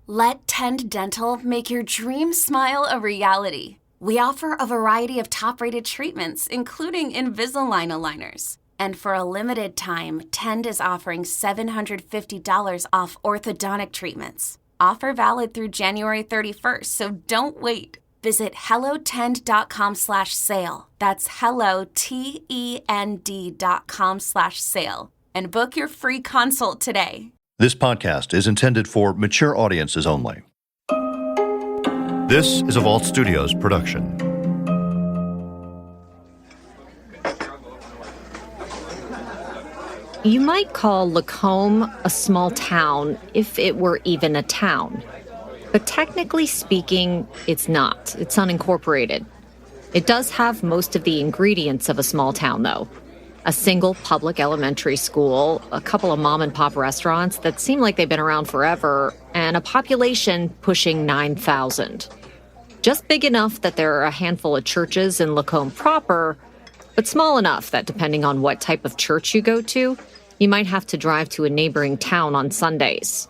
Let Tend Dental make your dream smile a reality. We offer a variety of top-rated treatments, including Invisalign aligners. And for a limited time, Tend is offering $750 off orthodontic treatments. Offer valid through January 31st, so don't wait. Visit hellotend.com/sale. That's hellotend.com/sale. And book your free consult today. This podcast is intended for mature audiences only. This is a Vault Studios production. You might call Lacombe a small town if it were even a town. But technically speaking, it's not. It's unincorporated. It does have most of the ingredients of a small town, though. A single public elementary school, a couple of mom-and-pop restaurants that seem like they've been around forever, and a population pushing 9,000. Just big enough that there are a handful of churches in Lacombe proper, but small enough that depending on what type of church you go to, you might have to drive to a neighboring town on Sundays.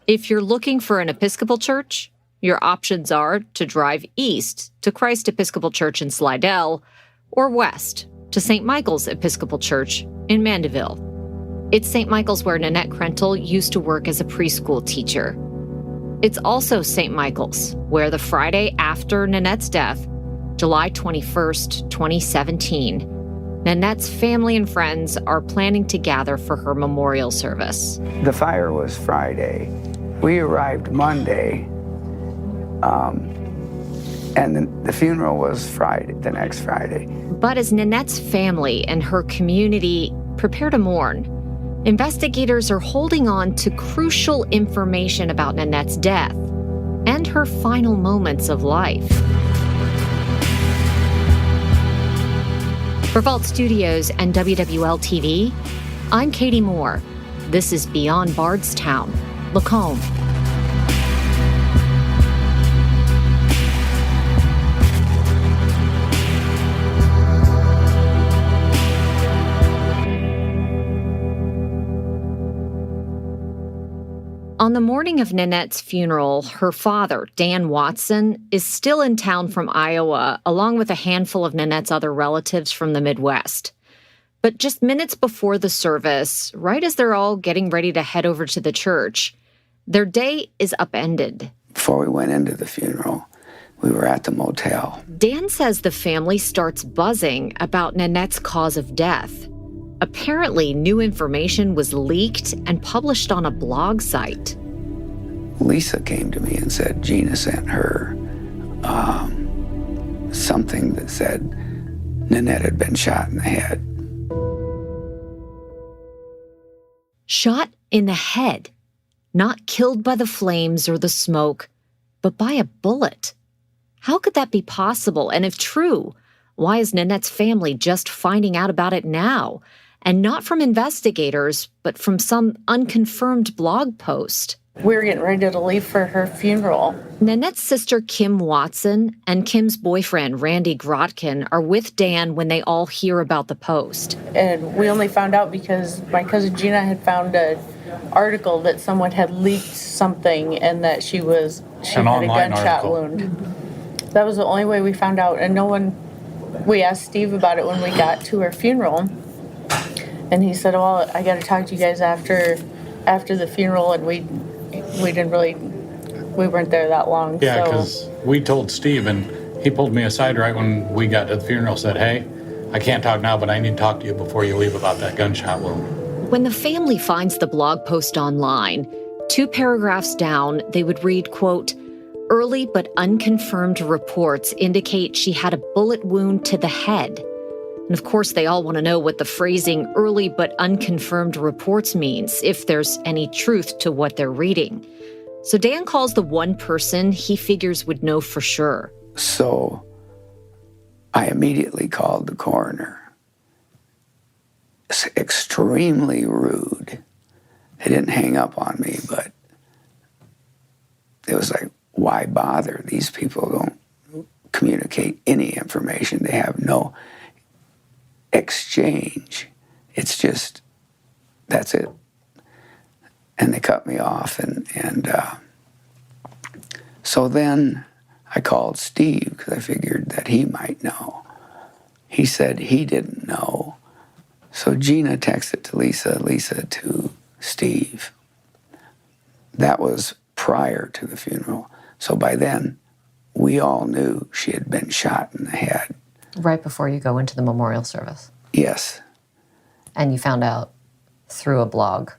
If you're looking for an Episcopal church, your options are to drive east to Christ Episcopal Church in Slidell, or west to St. Michael's Episcopal Church in Mandeville. It's St. Michael's where Nanette Krentel used to work as a preschool teacher. It's also St. Michael's where the Friday after Nanette's death, July 21st, 2017, Nanette's family and friends are planning to gather for her memorial service. The fire was Friday. We arrived Monday, and then the funeral was Friday, the next Friday. But as Nanette's family and her community prepare to mourn, investigators are holding on to crucial information about Nanette's death and her final moments of life. For Vault Studios and WWL-TV, I'm Katie Moore. This is Beyond Bardstown, Lacombe. On the morning of Nanette's funeral, her father, Dan Watson, is still in town from Iowa, along with a handful of Nanette's other relatives from the Midwest. But just minutes before the service, right as they're all getting ready to head over to the church, their day is upended. Before we went into the funeral, we were at the motel. Dan says the family starts buzzing about Nanette's cause of death. Apparently, new information was leaked and published on a blog site. Lisa came to me and said Gina sent her something that said Nanette had been shot in the head. Shot in the head. Not killed by the flames or the smoke, but by a bullet. How could that be possible? And if true, why is Nanette's family just finding out about it now? And not from investigators, but from some unconfirmed blog post. We were getting ready to leave for her funeral. Nanette's sister, Kim Watson, and Kim's boyfriend, Randy Grotkin, are with Dan when they all hear about the post. And we only found out because my cousin Gina had found an article that someone had leaked something and that she had a gunshot wound. That was the only way we found out. And we asked Steve about it when we got to her funeral. And he said, well, I got to talk to you guys after the funeral, and we weren't there that long. Yeah, because we told Steve, and he pulled me aside right when we got to the funeral, said, hey, I can't talk now, but I need to talk to you before you leave about that gunshot wound. When the family finds the blog post online, 2 paragraphs down, they would read, quote, early but unconfirmed reports indicate she had a bullet wound to the head. And of course, they all want to know what the phrasing early but unconfirmed reports means, if there's any truth to what they're reading. So Dan calls the one person he figures would know for sure. So I immediately called the coroner. It's extremely rude. They didn't hang up on me, but it was like, why bother? These people don't communicate any information. They have no exchange. It's just, that's it. And they cut me off, and So then I called Steve because I figured that he might know. He said he didn't know. So Gina texted to Lisa to Steve. That was prior to the funeral. So by then, we all knew she had been shot in the head. Right before you go into the memorial service? Yes. And you found out through a blog?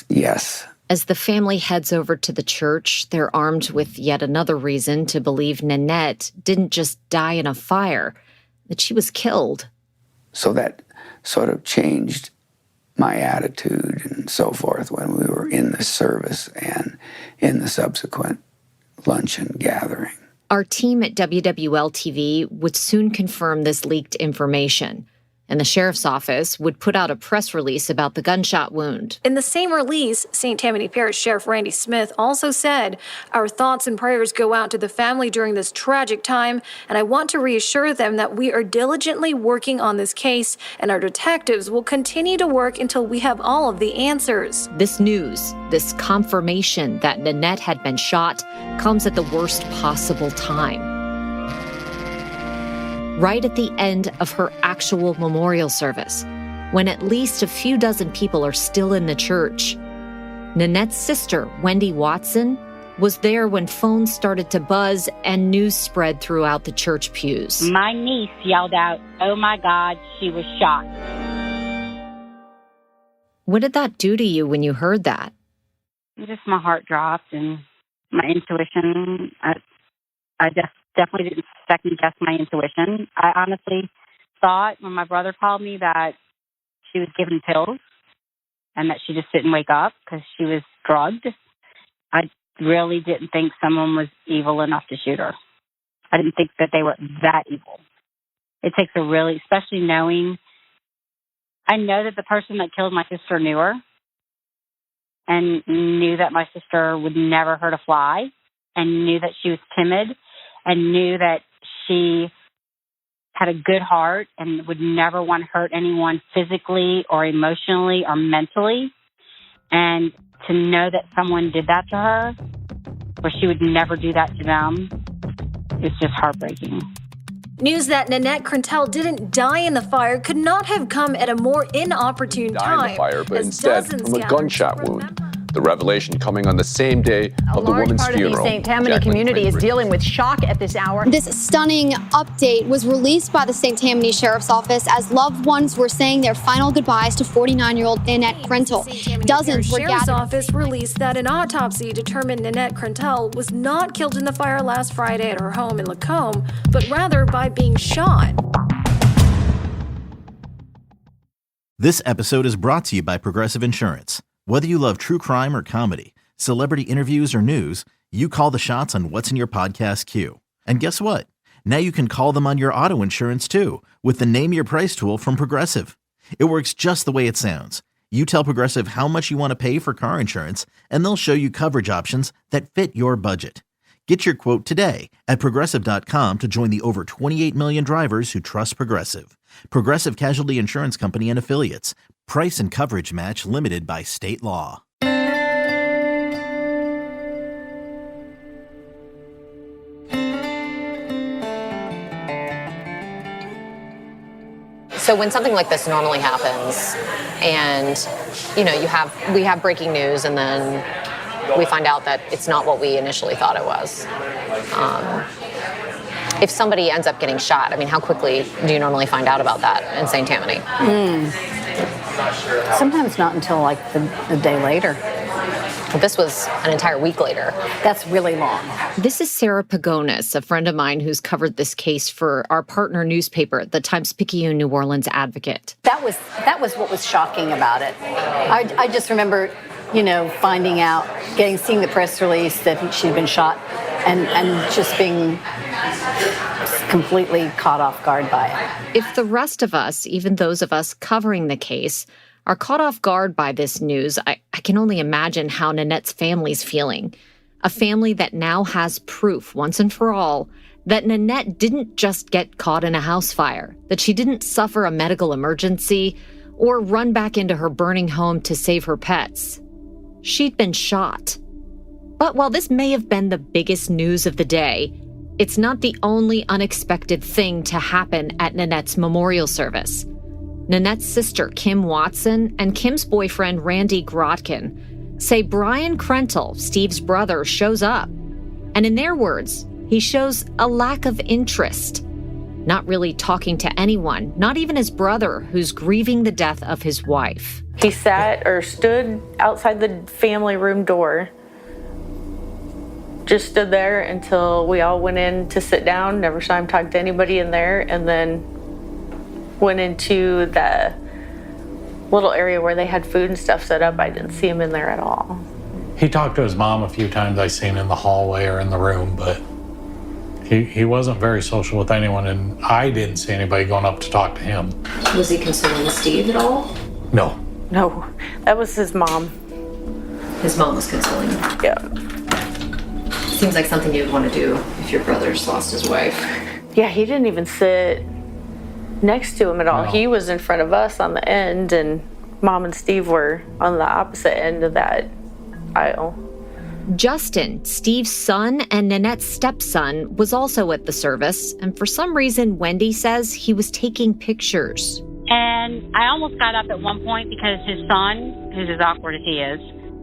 Yes. As the family heads over to the church, they're armed with yet another reason to believe Nanette didn't just die in a fire, that she was killed. So that sort of changed my attitude and so forth when we were in the service and in the subsequent luncheon gathering. Our team at WWL-TV would soon confirm this leaked information, and the sheriff's office would put out a press release about the gunshot wound. In the same release, St. Tammany Parish Sheriff Randy Smith also said, "Our thoughts and prayers go out to the family during this tragic time, and I want to reassure them that we are diligently working on this case, and our detectives will continue to work until we have all of the answers." This news, this confirmation that Nanette had been shot, comes at the worst possible time. Right at the end of her actual memorial service, when at least a few dozen people are still in the church. Nanette's sister, Wendy Watson, was there when phones started to buzz and news spread throughout the church pews. My niece yelled out, "Oh my God, she was shot." What did that do to you when you heard that? Just my heart dropped and my intuition. I definitely didn't second guess my intuition. I honestly thought when my brother called me that she was given pills and that she just didn't wake up because she was drugged. I really didn't think someone was evil enough to shoot her. I didn't think that they were that evil. It takes a really, especially knowing, I know that the person that killed my sister knew her and knew that my sister would never hurt a fly and knew that she was timid and knew that she had a good heart and would never want to hurt anyone physically or emotionally or mentally. And to know that someone did that to her, where she would never do that to them, it's just heartbreaking. News that Nanette Krentel didn't die in the fire could not have come at a more inopportune time. Die in the fire, but instead from a gunshot wound. The revelation coming on the same day of the woman's funeral. A large part of the St. Tammany community is dealing with shock at this hour. This stunning update was released by the St. Tammany Sheriff's Office as loved ones were saying their final goodbyes to 49-year-old Nanette Krentel. Dozens were gathered. The Sheriff's Office released that an autopsy determined Nanette Krentel was not killed in the fire last Friday at her home in Lacombe, but rather by being shot. This episode is brought to you by Progressive Insurance. Whether you love true crime or comedy, celebrity interviews or news, you call the shots on what's in your podcast queue. And guess what? Now you can call them on your auto insurance too with the Name Your Price tool from Progressive. It works just the way it sounds. You tell Progressive how much you want to pay for car insurance, and they'll show you coverage options that fit your budget. Get your quote today at Progressive.com to join the over 28 million drivers who trust Progressive. Progressive Casualty Insurance Company and Affiliates. Price and coverage match limited by state law. So when something like this normally happens, and we have breaking news, and then we find out that it's not what we initially thought it was. If somebody ends up getting shot, how quickly do you normally find out about that in St. Tammany? Sometimes not until like the day later. This was an entire week later. That's really long. This is Sarah Pagonis, a friend of mine who's covered this case for our partner newspaper, the Times-Picayune New Orleans Advocate. That was what was shocking about it. I just remember, finding out, seeing the press release that she'd been shot, and just being completely caught off guard by it. If the rest of us, even those of us covering the case, are caught off guard by this news, I can only imagine how Nanette's family's feeling. A family that now has proof, once and for all, that Nanette didn't just get caught in a house fire, that she didn't suffer a medical emergency or run back into her burning home to save her pets. She'd been shot But while this may have been the biggest news of the day, it's not the only unexpected thing to happen at Nanette's memorial service. Nanette's sister, Kim Watson, and Kim's boyfriend, Randy Grotkin, say Brian Krentel, Steve's brother, shows up. And in their words, he shows a lack of interest, not really talking to anyone, not even his brother, who's grieving the death of his wife. He sat or stood outside the family room door, just stood there until we all went in to sit down, never saw him talk to anybody in there, and then went into the little area where they had food and stuff set up. I didn't see him in there at all. He talked to his mom a few times. I seen in the hallway or in the room, but he wasn't very social with anyone, and I didn't see anybody going up to talk to him. Was he consoling Steve at all? No. No, that was his mom. His mom was consoling him. Yeah. Seems like something you'd want to do if your brother's lost his wife. Yeah, he didn't even sit next to him at all. No. He was in front of us on the end, and Mom and Steve were on the opposite end of that aisle. Justin, Steve's son and Nanette's stepson, was also at the service, and for some reason, Wendy says he was taking pictures. And I almost got up at one point because his son, who's as awkward as he is,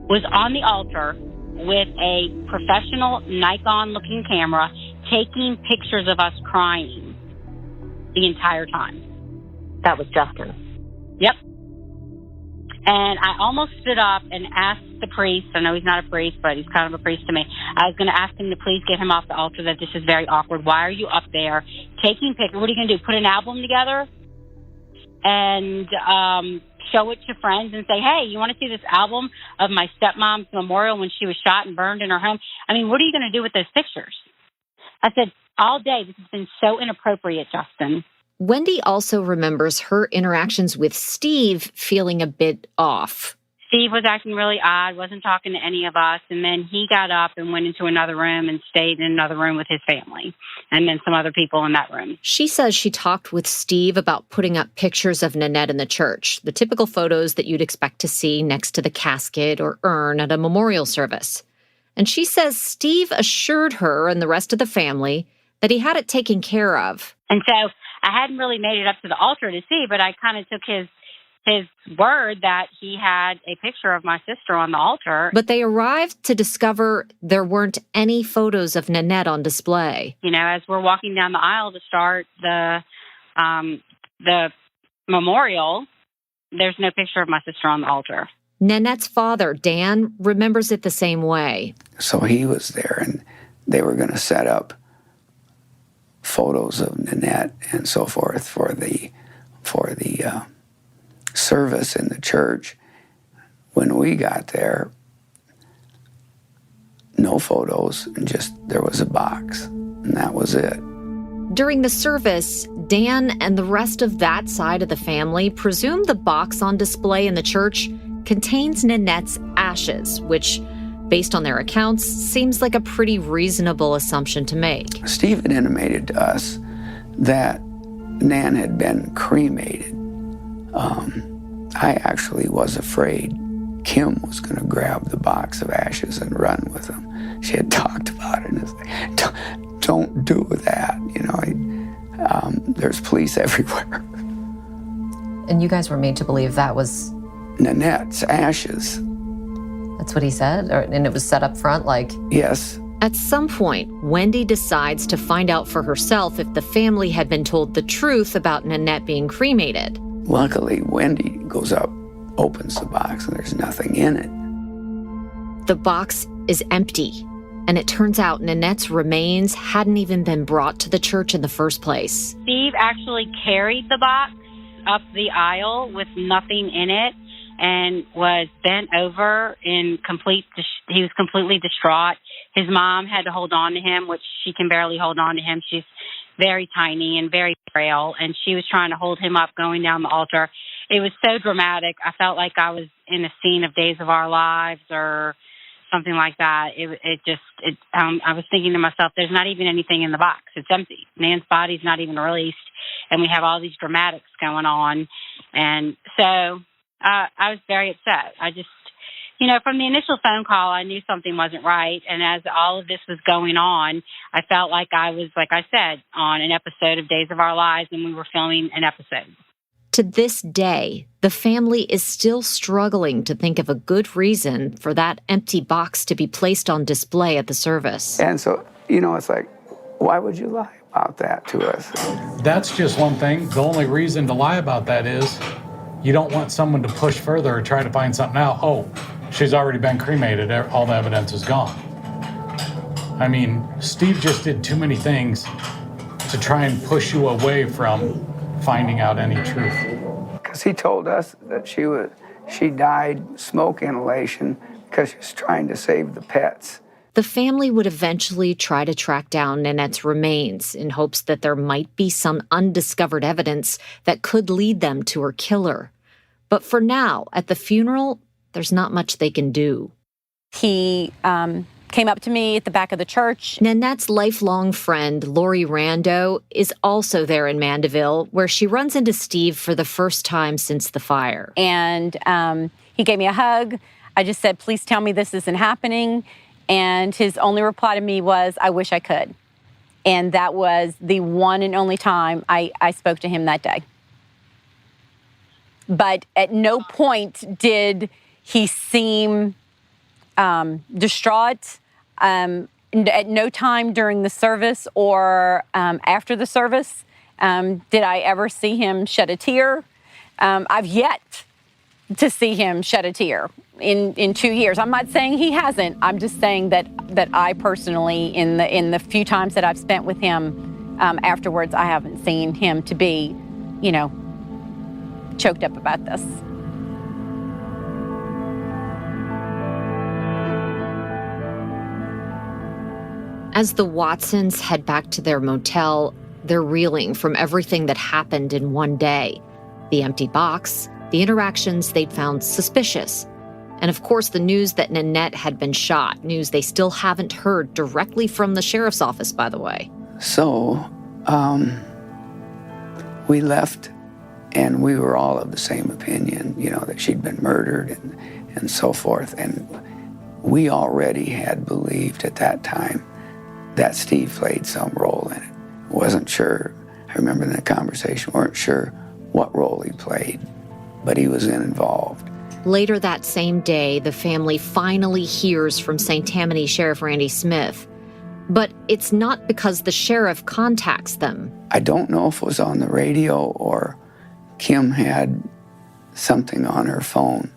was on the altar with a professional Nikon-looking camera taking pictures of us crying the entire time. That was Justin. Yep. And I almost stood up and asked the priest, I know he's not a priest, but he's kind of a priest to me. I was going to ask him to please get him off the altar, that this is very awkward. Why are you up there taking pictures? What are you going to do, put an album together and show it to friends and say, hey, you want to see this album of my stepmom's memorial when she was shot and burned in her home? I mean, what are you going to do with those pictures? I said, all day, this has been so inappropriate, Justin. Wendy also remembers her interactions with Steve feeling a bit off. Steve was acting really odd, wasn't talking to any of us, and then he got up and went into another room and stayed in another room with his family, and then some other people in that room. She says she talked with Steve about putting up pictures of Nanette in the church, the typical photos that you'd expect to see next to the casket or urn at a memorial service. And she says Steve assured her and the rest of the family that he had it taken care of. And so I hadn't really made it up to the altar to see, but I kind of took his word that he had a picture of my sister on the altar. But they arrived to discover there weren't any photos of Nanette on display. You know, as we're walking down the aisle to start the memorial, there's no picture of my sister on the altar. Nanette's father, Dan, remembers it the same way. So he was there, and they were going to set up photos of Nanette and so forth for the service in the church. When we got there, no photos, and just there was a box, and that was it. During the service, Dan and the rest of that side of the family presumed the box on display in the church contains Nanette's ashes, which, based on their accounts, seems like a pretty reasonable assumption to make. Steve had intimated to us that Nan had been cremated. I actually was afraid Kim was going to grab the box of ashes and run with them. She had talked about it, and it's like, don't do that. You know, there's police everywhere. And you guys were made to believe that was Nanette's ashes. That's what he said? And it was set up front like? Yes. At some point, Wendy decides to find out for herself if the family had been told the truth about Nanette being cremated. Luckily, Wendy goes up, opens the box, and there's nothing in it. The box is empty, and it turns out Nanette's remains hadn't even been brought to the church in the first place. Steve actually carried the box up the aisle with nothing in it and was bent over in he was completely distraught. His mom had to hold on to him, which she can barely hold on to him. She's very tiny and very frail, and she was trying to hold him up going down the altar. It was so dramatic. I felt like I was in a scene of Days of Our Lives or something like that. I was thinking to myself, there's not even anything in the box. It's empty. Nan's body's not even released, and we have all these dramatics going on. And so I was very upset. You know, from the initial phone call, I knew something wasn't right. And as all of this was going on, I felt like I was, like I said, on an episode of Days of Our Lives, and we were filming an episode. To this day, the family is still struggling to think of a good reason for that empty box to be placed on display at the service. And so, you know, it's like, why would you lie about that to us? That's just one thing. The only reason to lie about that is you don't want someone to push further or try to find something out. Oh, she's already been cremated. All the evidence is gone. I mean, Steve just did too many things to try and push you away from finding out any truth. Because he told us that she died smoke inhalation because she was trying to save the pets. The family would eventually try to track down Nanette's remains in hopes that there might be some undiscovered evidence that could lead them to her killer. But for now, at the funeral, there's not much they can do. He came up to me at the back of the church. Nanette's lifelong friend, Lori Rando, is also there in Mandeville, where she runs into Steve for the first time since the fire. And he gave me a hug. I just said, please tell me this isn't happening. And his only reply to me was, I wish I could. And that was the one and only time I spoke to him that day. But at no point did he seem distraught. At no time during the service or after the service did I ever see him shed a tear. I've yet to see him shed a tear in 2 years. I'm not saying he hasn't. I'm just saying that I personally, in the few times that I've spent with him afterwards, I haven't seen him to be, you know, choked up about this. As the Watsons head back to their motel, they're reeling from everything that happened in one day. The empty box, the interactions they'd found suspicious, and of course the news that Nanette had been shot, news they still haven't heard directly from the sheriff's office, by the way. So, we left, and we were all of the same opinion, you know, that she'd been murdered and so forth. And we already had believed at that time that Steve played some role in it. Wasn't sure, I remember in the conversation, weren't sure what role he played, but he was involved. Later that same day, the family finally hears from St. Tammany Sheriff Randy Smith. But it's not because the sheriff contacts them. I don't know if it was on the radio or Kim had something on her phone.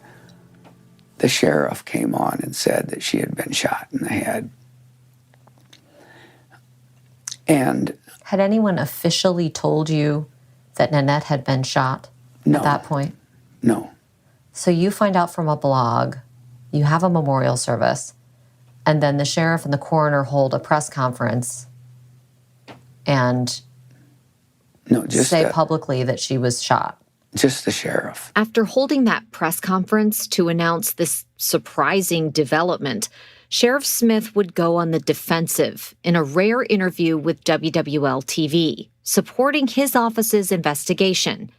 The sheriff came on and said that she had been shot in the head. And had anyone officially told you that Nanette had been shot at that point? No. So you find out from a blog, you have a memorial service, and then the sheriff and the coroner hold a press conference and say publicly that she was shot. Just the sheriff. After holding that press conference to announce this surprising development, Sheriff Smith would go on the defensive in a rare interview with WWL-TV, supporting his office's investigation,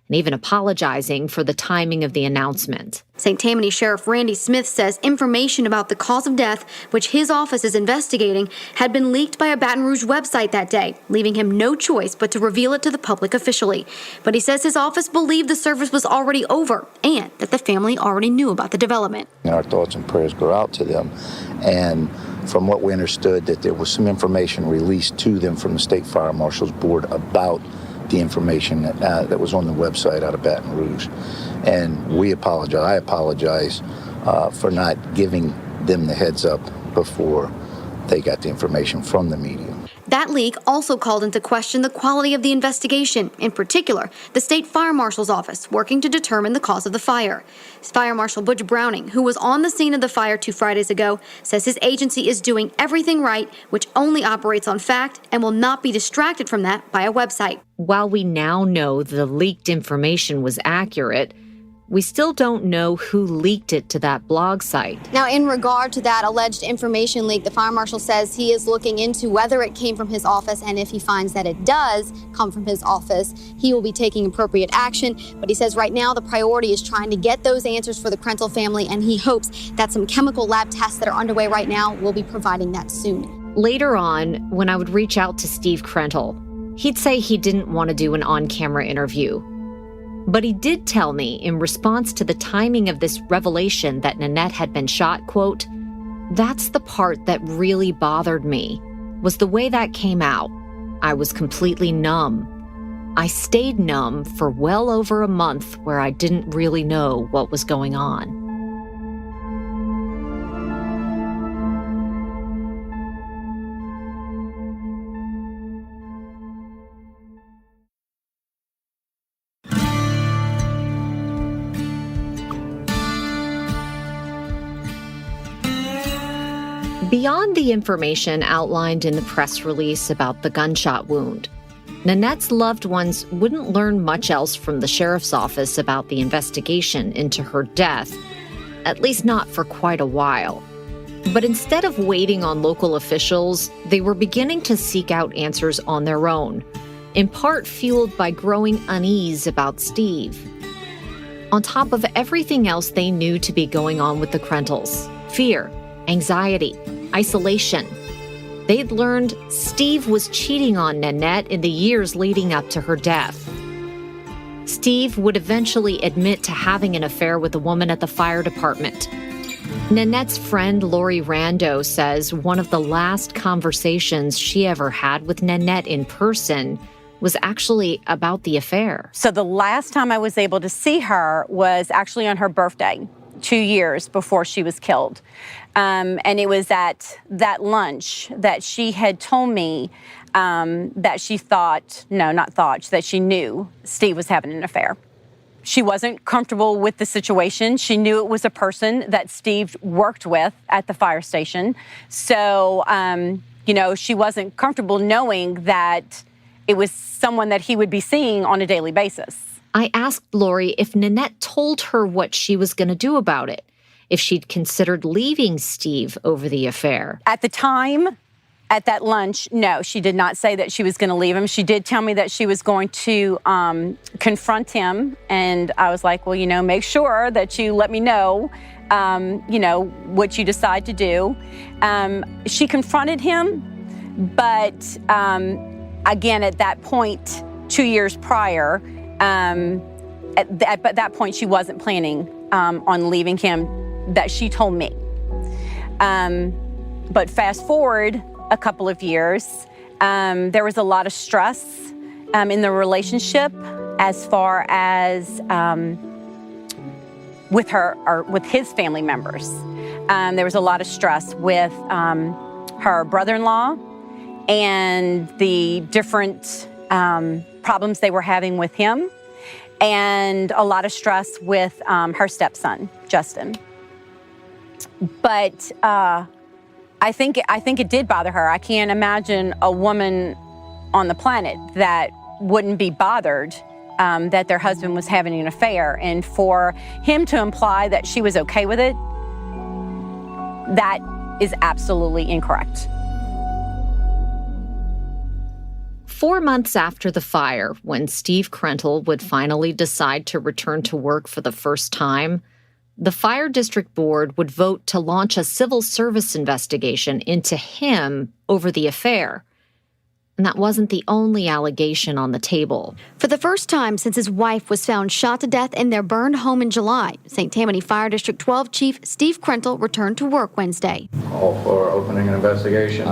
and even apologizing for the timing of the announcement. St. Tammany Sheriff Randy Smith says information about the cause of death, which his office is investigating, had been leaked by a Baton Rouge website that day, leaving him no choice but to reveal it to the public officially. But he says his office believed the service was already over and that the family already knew about the development. Our thoughts and prayers go out to them. And from what we understood, that there was some information released to them from the State Fire Marshal's Board about the information that was on the website out of Baton Rouge. And we apologize. I apologize for not giving them the heads up before they got the information from the media. That leak also called into question the quality of the investigation, in particular, the State Fire Marshal's office working to determine the cause of the fire. Fire Marshal Butch Browning, who was on the scene of the fire 2 Fridays ago, says his agency is doing everything right, which only operates on fact and will not be distracted from that by a website. While we now know the leaked information was accurate, we still don't know who leaked it to that blog site. Now, in regard to that alleged information leak, the fire marshal says he is looking into whether it came from his office, and if he finds that it does come from his office, he will be taking appropriate action. But he says right now the priority is trying to get those answers for the Krentel family, and he hopes that some chemical lab tests that are underway right now will be providing that soon. Later on, when I would reach out to Steve Krentel, he'd say he didn't want to do an on-camera interview. But he did tell me in response to the timing of this revelation that Nanette had been shot, quote, "That's the part that really bothered me, was the way that came out. I was completely numb. I stayed numb for well over a month where I didn't really know what was going on." Beyond the information outlined in the press release about the gunshot wound, Nanette's loved ones wouldn't learn much else from the sheriff's office about the investigation into her death, at least not for quite a while. But instead of waiting on local officials, they were beginning to seek out answers on their own, in part fueled by growing unease about Steve. On top of everything else they knew to be going on with the Krentels, fear, anxiety, isolation. They'd learned Steve was cheating on Nanette in the years leading up to her death. Steve would eventually admit to having an affair with a woman at the fire department. Nanette's friend Lori Rando says one of the last conversations she ever had with Nanette in person was actually about the affair. So the last time I was able to see her was actually on her birthday, 2 years before she was killed. And it was at that lunch that she had told me that she that she knew Steve was having an affair. She wasn't comfortable with the situation. She knew it was a person that Steve worked with at the fire station. So, she wasn't comfortable knowing that it was someone that he would be seeing on a daily basis. I asked Lori if Nanette told her what she was going to do about it, if she'd considered leaving Steve over the affair. At the time, at that lunch, no, she did not say that she was going to leave him. She did tell me that she was going to confront him. And I was like, well, make sure that you let me know, what you decide to do. She confronted him, but again, at that point, 2 years prior, at that point, she wasn't planning on leaving him, that she told me. But fast forward a couple of years, there was a lot of stress in the relationship as far as with her or with his family members. There was a lot of stress with her brother-in-law and the different problems they were having with him, and a lot of stress with her stepson, Justin. But I think it did bother her. I can't imagine a woman on the planet that wouldn't be bothered that their husband was having an affair. And for him to imply that she was okay with it, that is absolutely incorrect. 4 months after the fire, when Steve Krentel would finally decide to return to work for the first time, the Fire District Board would vote to launch a civil service investigation into him over the affair. And that wasn't the only allegation on the table. For the first time since his wife was found shot to death in their burned home in July, St. Tammany Fire District 12 Chief Steve Krentel returned to work Wednesday. All for opening an investigation.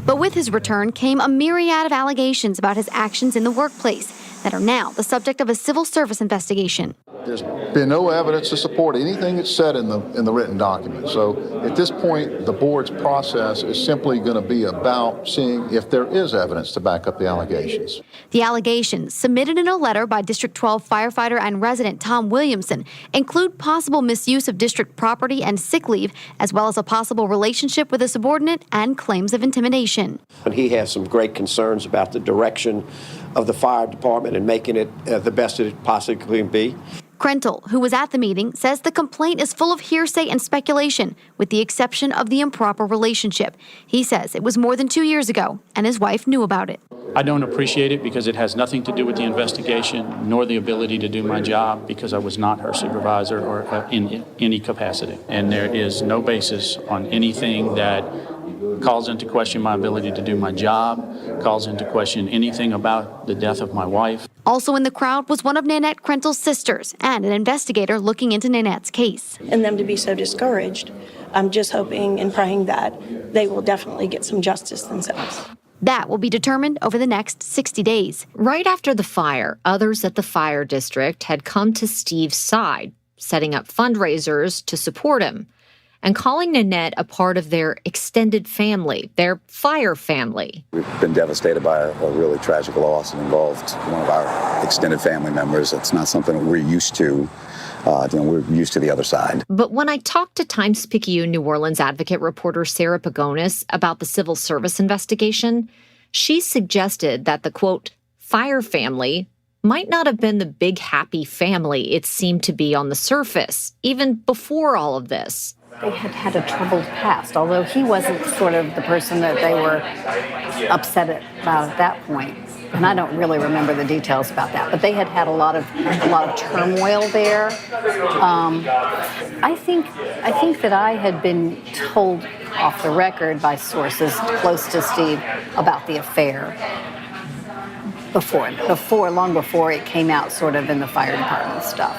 But with his return came a myriad of allegations about his actions in the workplace that are now the subject of a civil service investigation. There's been no evidence to support anything that's said in the written document. So at this point, the board's process is simply going to be about seeing if there is evidence to back up the allegations. The allegations, submitted in a letter by District 12 firefighter and resident Tom Williamson, include possible misuse of district property and sick leave, as well as a possible relationship with a subordinate and claims of intimidation. And he has some great concerns about the direction of the fire department and making it the best it possibly can be. Krentel, who was at the meeting, says the complaint is full of hearsay and speculation, with the exception of the improper relationship. He says it was more than 2 years ago, and his wife knew about it. I don't appreciate it because it has nothing to do with the investigation, nor the ability to do my job, because I was not her supervisor or in any capacity. And there is no basis on anything that calls into question my ability to do my job, calls into question anything about the death of my wife. Also in the crowd was one of Nanette Krentel's sisters and an investigator looking into Nanette's case. And them to be so discouraged, I'm just hoping and praying that they will definitely get some justice themselves. That will be determined over the next 60 days. Right after the fire, others at the fire district had come to Steve's side, setting up fundraisers to support him, and calling Nanette a part of their extended family, their fire family. We've been devastated by a really tragic loss and involved one of our extended family members. It's not something that we're used to. We're used to the other side. But when I talked to Times-Picayune New Orleans Advocate reporter Sarah Pagonis about the civil service investigation, she suggested that the, quote, fire family might not have been the big happy family it seemed to be on the surface, even before all of this. They had had a troubled past, although he wasn't sort of the person that they were upset about at that point. And I don't really remember the details about that, but they had had a lot of turmoil there. I think that I had been told off the record by sources close to Steve about the affair long before it came out, sort of in the fire department stuff.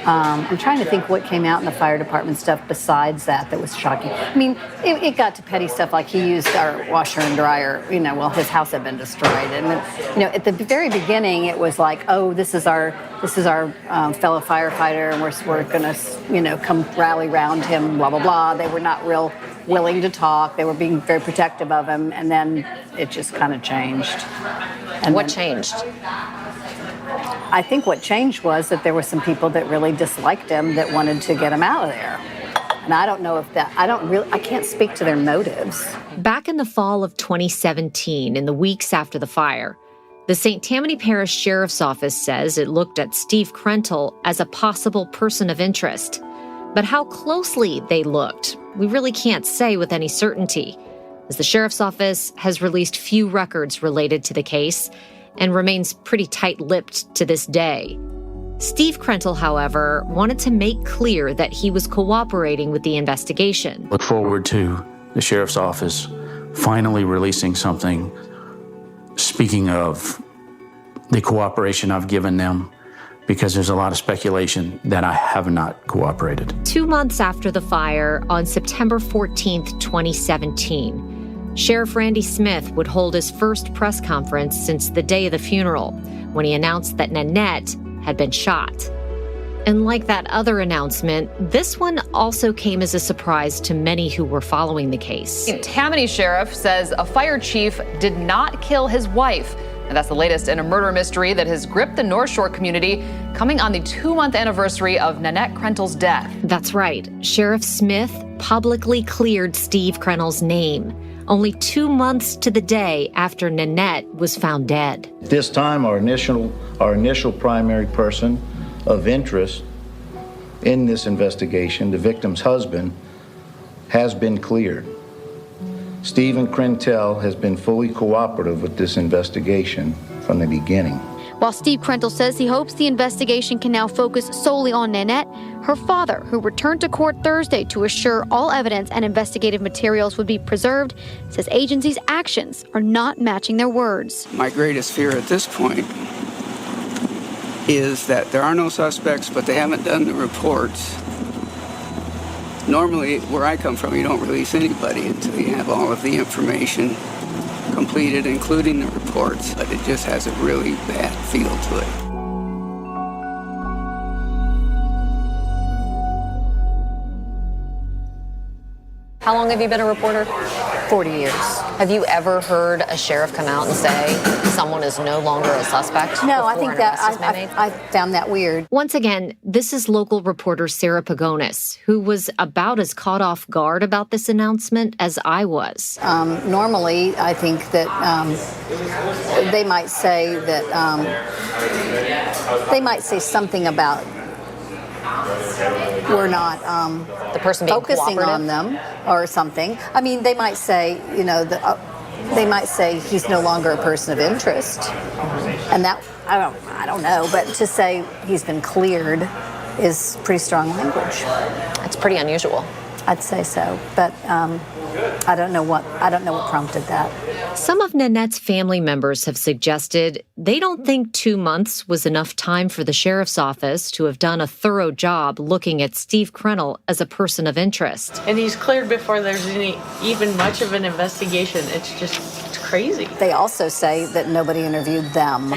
I'm trying to think what came out in the fire department stuff besides that was shocking. I mean, it got to petty stuff like he used our washer and dryer, his house had been destroyed. And, at the very beginning, it was like, oh, this is our fellow firefighter, and we're going to, come rally around him, blah, blah, blah. They were not real willing to talk. They were being very protective of him. And then it just kind of changed. And what changed? I think what changed was that there were some people that really disliked him that wanted to get him out of there. And I don't know if I can't speak to their motives. Back in the fall of 2017, in the weeks after the fire, the St. Tammany Parish Sheriff's Office says it looked at Steve Krentel as a possible person of interest. But how closely they looked, we really can't say with any certainty, as the Sheriff's Office has released few records related to the case and remains pretty tight-lipped to this day. Steve Krentel, however, wanted to make clear that he was cooperating with the investigation. Look forward to the Sheriff's Office finally releasing something speaking of the cooperation I've given them, because there's a lot of speculation that I have not cooperated. 2 months after the fire, on September 14th, 2017, Sheriff Randy Smith would hold his first press conference since the day of the funeral, when he announced that Nanette had been shot. And like that other announcement, this one also came as a surprise to many who were following the case. Tammany Sheriff says a fire chief did not kill his wife. And that's the latest in a murder mystery that has gripped the North Shore community, coming on the 2-month anniversary of Nanette Krentel's death. That's right. Sheriff Smith publicly cleared Steve Krentel's name, only 2 months to the day after Nanette was found dead. At this time, our initial primary person of interest in this investigation, the victim's husband, has been cleared. Stephen Krentel has been fully cooperative with this investigation from the beginning. While Steve Krentel says he hopes the investigation can now focus solely on Nanette, her father, who returned to court Thursday to assure all evidence and investigative materials would be preserved, says agencies' actions are not matching their words. My greatest fear at this point is that there are no suspects, but they haven't done the reports. Normally, where I come from, you don't release anybody until you have all of the information completed, including the reports, but it just has a really bad feel to it. How long have you been a reporter? 40 years. Have you ever heard a sheriff come out and say someone is no longer a suspect? No, I think that I found that weird. Once again, this is local reporter Sarah Pagonis, who was about as caught off guard about this announcement as I was. Normally, I think that they might say that they might say something about we're not the person being focusing on them or something. I mean, they might say, you know, they might say he's no longer a person of interest, and that I don't know. But to say he's been cleared is pretty strong language. It's pretty unusual. I'd say so, but I don't know what prompted that. Some of Nanette's family members have suggested they don't think 2 months was enough time for the sheriff's office to have done a thorough job looking at Steve Krentel as a person of interest. And he's cleared before there's even much of an investigation. It's crazy. They also say that nobody interviewed them,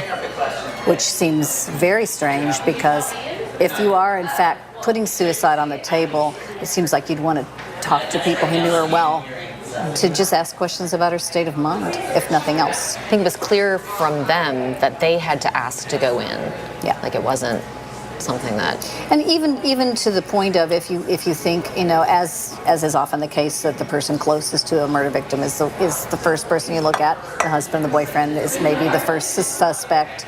which seems very strange because if you are, in fact, putting suicide on the table, it seems like you'd want to talk to people who knew her well to just ask questions about her state of mind, if nothing else. I think it was clear from them that they had to ask to go in. Yeah. Like it wasn't something that... And even to the point of if you think, you know, as is often the case, that the person closest to a murder victim is the first person you look at, the husband, the boyfriend is maybe the first suspect.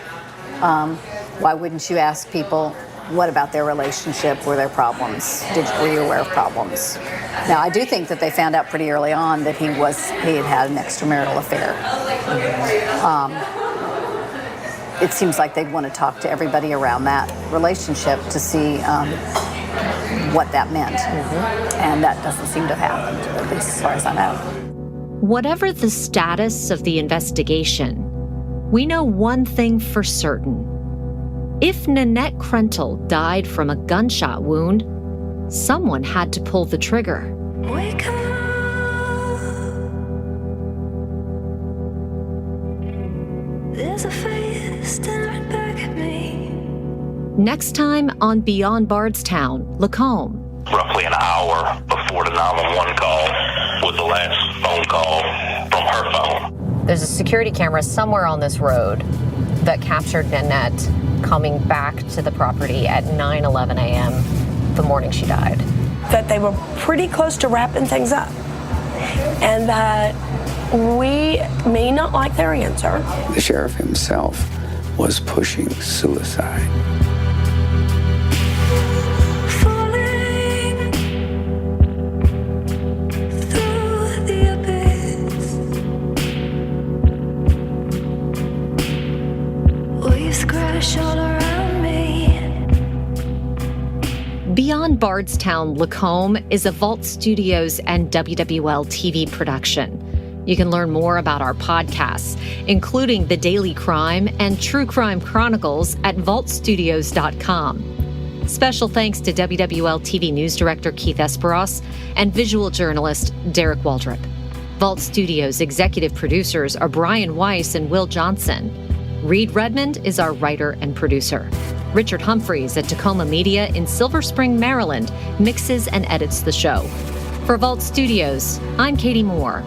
Why wouldn't you ask people, what about their relationship? Were there problems? Were you aware of problems? Now, I do think that they found out pretty early on that he had had an extramarital affair. It seems like they'd want to talk to everybody around that relationship to see what that meant. And that doesn't seem to have happened, at least as far as I know. Whatever the status of the investigation, we know one thing for certain. If Nanette Krentel died from a gunshot wound, someone had to pull the trigger. Wake up. There's a face staring back at me. Next time on Beyond Bardstown, Lacombe. Roughly an hour before the 911 call was the last phone call from her phone. There's a security camera somewhere on this road that captured Nanette coming back to the property at 9:11 a.m. the morning she died. That they were pretty close to wrapping things up, and that we may not like their answer. The sheriff himself was pushing suicide. Beyond Bardstown, Lacombe is a Vault Studios and WWL TV production. You can learn more about our podcasts, including The Daily Crime and True Crime Chronicles at vaultstudios.com. Special thanks to WWL TV News Director Keith Esperos and visual journalist Derek Waldrop. Vault Studios executive producers are Brian Weiss and Will Johnson. Reed Redmond is our writer and producer. Richard Humphreys at Tacoma Media in Silver Spring, Maryland, mixes and edits the show. For Vault Studios, I'm Katie Moore.